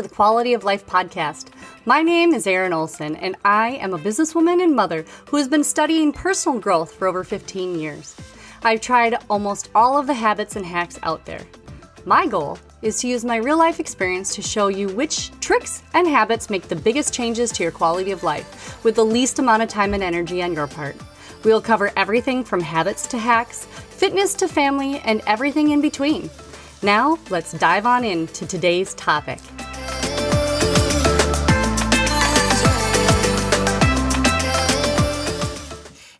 to the Quality of Life podcast. My name is Erin Olson, and I am a businesswoman and mother who has been studying personal growth for over 15 years. I've tried almost all of the habits and hacks out there. My goal is to use my real-life experience to show you which tricks and habits make the biggest changes to your quality of life with the least amount of time and energy on your part. We will cover everything from habits to hacks, fitness to family, and everything in between. Now, let's dive on into today's topic.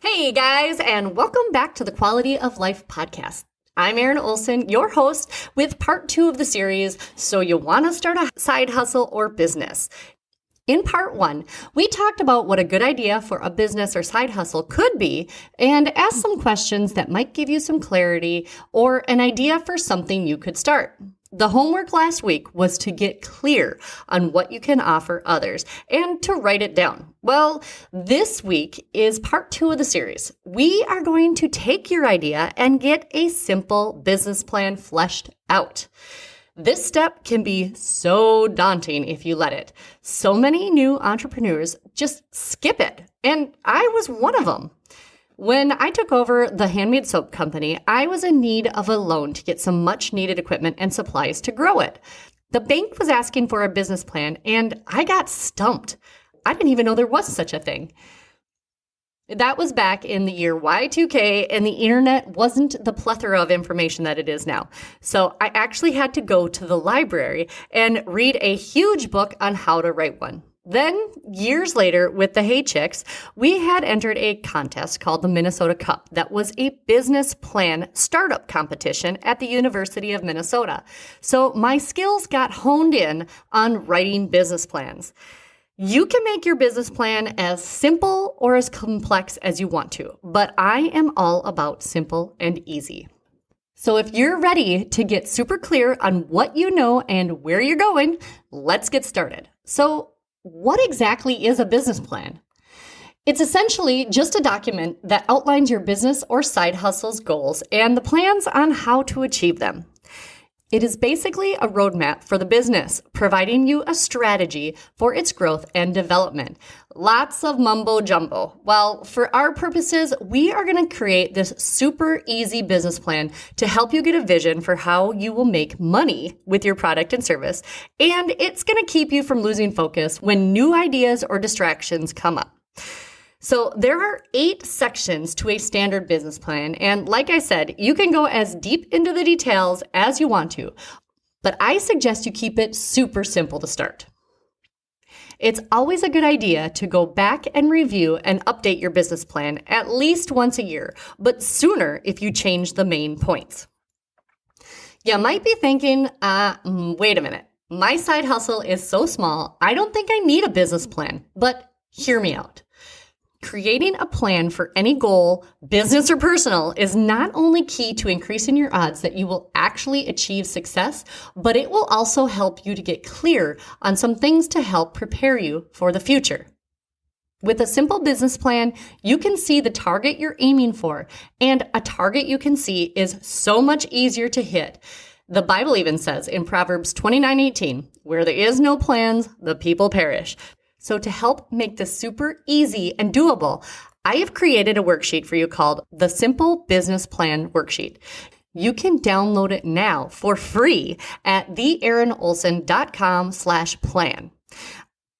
Hey guys, and welcome back to the Quality of Life podcast. I'm Erin Olson, your host, with part 2 of the series, So You Want to Start a Side Hustle or Business. In part 1, we talked about what a good idea for a business or side hustle could be and asked some questions that might give you some clarity or an idea for something you could start. The homework last week was to get clear on what you can offer others and to write it down. Well, this week is part 2 of the series. We are going to take your idea and get a simple business plan fleshed out. This step can be so daunting if you let it. So many new entrepreneurs just skip it, and I was one of them. When I took over the handmade soap company, I was in need of a loan to get some much needed equipment and supplies to grow it. The bank was asking for a business plan, and I got stumped. I didn't even know there was such a thing. That was back in the year Y2K, and the internet wasn't the plethora of information that it is now. So I actually had to go to the library and read a huge book on how to write one. Then, years later, with the Hey Chicks, we had entered a contest called the Minnesota Cup that was a business plan startup competition at the University of Minnesota. So my skills got honed in on writing business plans. You can make your business plan as simple or as complex as you want to, but I am all about simple and easy. So if you're ready to get super clear on what you know and where you're going, let's get started. So what exactly is a business plan? It's essentially just a document that outlines your business or side hustle's goals and the plans on how to achieve them. It is basically a roadmap for the business, providing you a strategy for its growth and development. Lots of mumbo jumbo. Well, for our purposes, we are going to create this super easy business plan to help you get a vision for how you will make money with your product and service. And it's going to keep you from losing focus when new ideas or distractions come up. So there are 8 sections to a standard business plan. And like I said, you can go as deep into the details as you want to, but I suggest you keep it super simple to start. It's always a good idea to go back and review and update your business plan at least once a year, but sooner if you change the main points. You might be thinking, wait a minute, my side hustle is so small, I don't think I need a business plan, but hear me out. Creating a plan for any goal, business or personal, is not only key to increasing your odds that you will actually achieve success, but it will also help you to get clear on some things to help prepare you for the future. With a simple business plan, you can see the target you're aiming for, and a target you can see is so much easier to hit. The Bible even says in Proverbs 29:18, where there is no plans, the people perish. So to help make this super easy and doable, I have created a worksheet for you called the Simple Business Plan Worksheet. You can download it now for free at theerinolson.com/plan.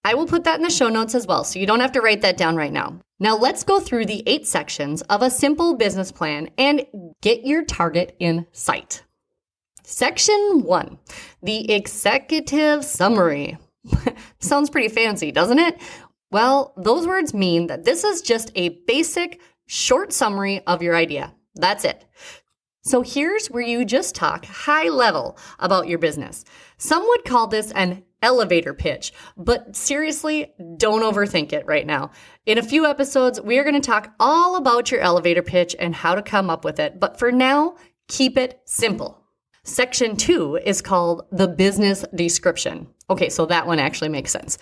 I will put that in the show notes as well, so you don't have to write that down right now. Now let's go through the 8 sections of a simple business plan and get your target in sight. Section 1, the executive summary. Sounds pretty fancy, doesn't it? Well, those words mean that this is just a basic, short summary of your idea. That's it. So here's where you just talk high level about your business. Some would call this an elevator pitch, but seriously, don't overthink it right now. In a few episodes, we are going to talk all about your elevator pitch and how to come up with it. But for now, keep it simple. Section 2 is called the business description. Okay, so that one actually makes sense.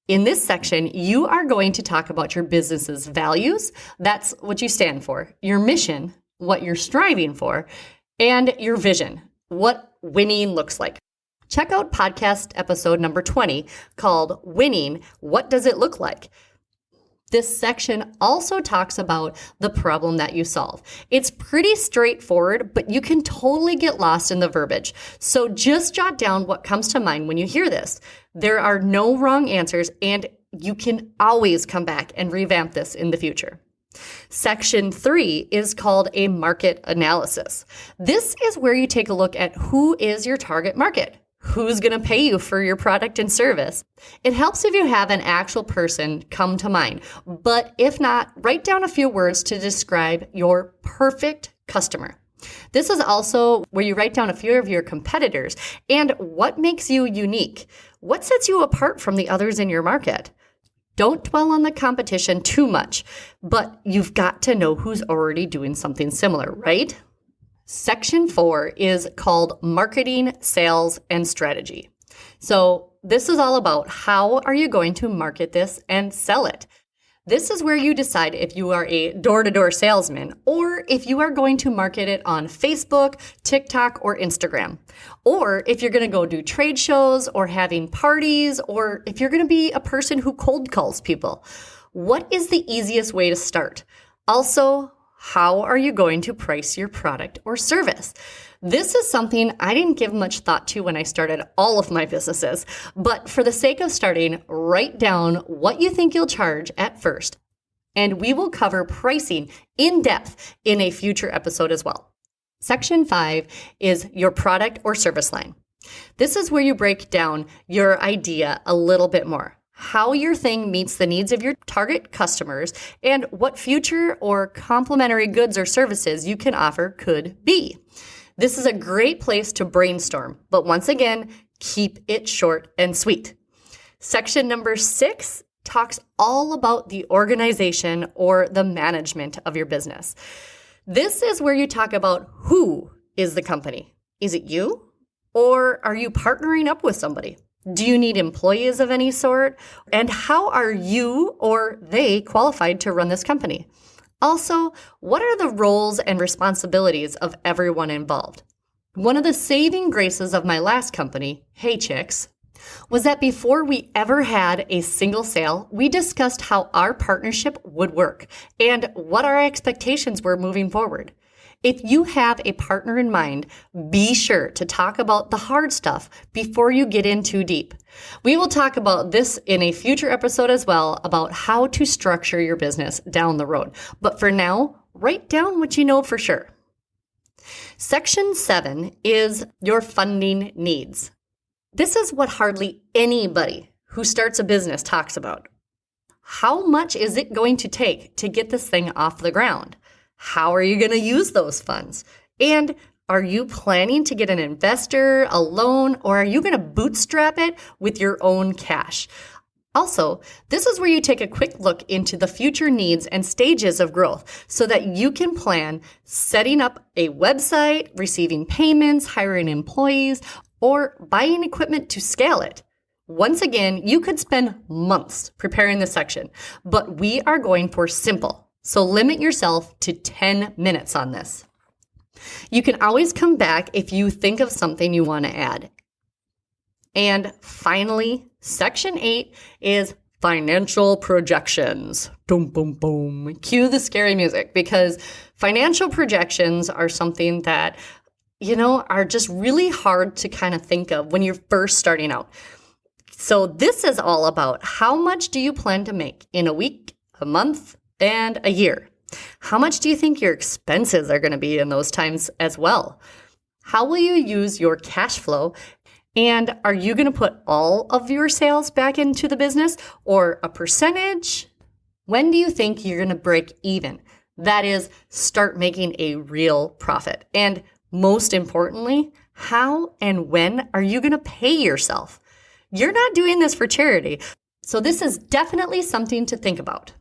In this section, you are going to talk about your business's values. That's what you stand for. Your mission, what you're striving for, and your vision, what winning looks like. check out podcast episode number 20 called Winning, What Does It Look Like? This section also talks about the problem that you solve. It's pretty straightforward, but you can totally get lost in the verbiage. So just jot down what comes to mind when you hear this. There are no wrong answers, and you can always come back and revamp this in the future. Section 3 is called a market analysis. This is where you take a look at who is your target market. Who's going to pay you for your product and service? It helps if you have an actual person come to mind, but if not, write down a few words to describe your perfect customer. This is also where you write down a few of your competitors and what makes you unique. What sets you apart from the others in your market? Don't dwell on the competition too much, but you've got to know who's already doing something similar, right? Section 4 is called Marketing, Sales, and Strategy. So this is all about how are you going to market this and sell it. This is where you decide if you are a door-to-door salesman or if you are going to market it on Facebook, TikTok, or Instagram. Or if you're going to go do trade shows or having parties, or if you're going to be a person who cold calls people. What is the easiest way to start? Also, how are you going to price your product or service? This is something I didn't give much thought to when I started all of my businesses, but for the sake of starting, write down what you think you'll charge at first, and we will cover pricing in depth in a future episode as well. Section 5 is your product or service line. This is where you break down your idea a little bit more. How your thing meets the needs of your target customers, and what future or complementary goods or services you can offer could be. This is a great place to brainstorm, but once again, keep it short and sweet. Section number 6 talks all about the organization or the management of your business. This is where you talk about who is the company. Is it you? Or are you partnering up with somebody? Do you need employees of any sort? And how are you or they qualified to run this company? Also, what are the roles and responsibilities of everyone involved? One of the saving graces of my last company, Hey Chicks, was that before we ever had a single sale, we discussed how our partnership would work and what our expectations were moving forward. If you have a partner in mind, be sure to talk about the hard stuff before you get in too deep. We will talk about this in a future episode as well, about how to structure your business down the road. But for now, write down what you know for sure. Section 7 is your funding needs. This is what hardly anybody who starts a business talks about. How much is it going to take to get this thing off the ground? How are you going to use those funds? And are you planning to get an investor, a loan, or are you going to bootstrap it with your own cash? Also, this is where you take a quick look into the future needs and stages of growth so that you can plan setting up a website, receiving payments, hiring employees, or buying equipment to scale it. Once again, you could spend months preparing this section, but we are going for simple. So limit yourself to 10 minutes on this. You can always come back if you think of something you want to add. And finally, section 8 is financial projections. Boom, boom, boom. Cue the scary music, because financial projections are something that, are just really hard to kind of think of when you're first starting out. So this is all about how much do you plan to make in a week, a month, and a year. How much do you think your expenses are going to be in those times as well? How will you use your cash flow? And are you going to put all of your sales back into the business or a percentage? When do you think you're going to break even? That is, start making a real profit. And most importantly, how and when are you going to pay yourself? You're not doing this for charity. So this is definitely something to think about.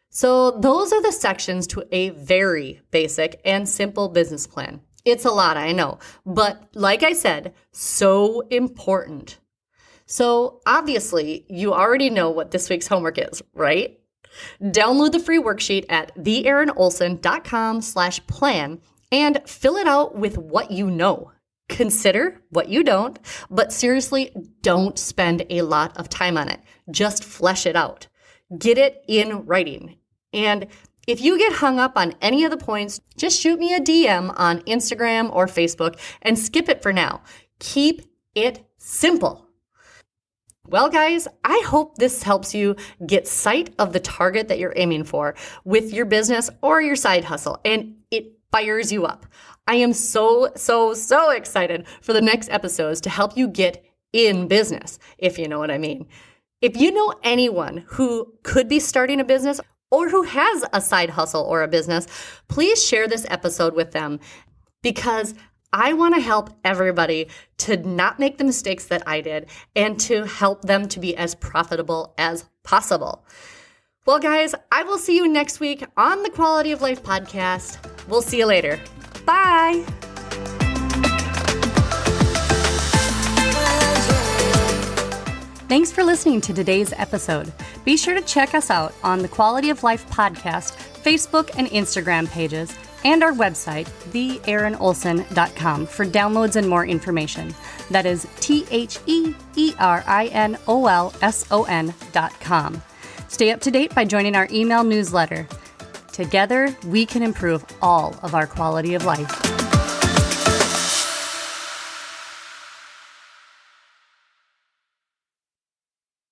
So those are the sections to a very basic and simple business plan. It's a lot, I know, but like I said, so important. So obviously, you already know what this week's homework is, right? Download the free worksheet at theerinolson.com/plan and fill it out with what you know. consider what you don't, but seriously, don't spend a lot of time on it. Just flesh it out. Get it in writing. And if you get hung up on any of the points, just shoot me a DM on Instagram or Facebook and skip it for now. Keep it simple. Well, guys, I hope this helps you get sight of the target that you're aiming for with your business or your side hustle, and it fires you up. I am so excited for the next episodes to help you get in business, if you know what I mean. If you know anyone who could be starting a business or who has a side hustle or a business, please share this episode with them, because I want to help everybody to not make the mistakes that I did and to help them to be as profitable as possible. Well, guys, I will see you next week on the Quality of Life podcast. We'll see you later. Bye. Thanks for listening to today's episode. Be sure to check us out on the Quality of Life podcast, Facebook and Instagram pages, and our website, theerinolson.com, for downloads and more information. That is THEERINOLSON.com. Stay up to date by joining our email newsletter. Together, we can improve all of our quality of life.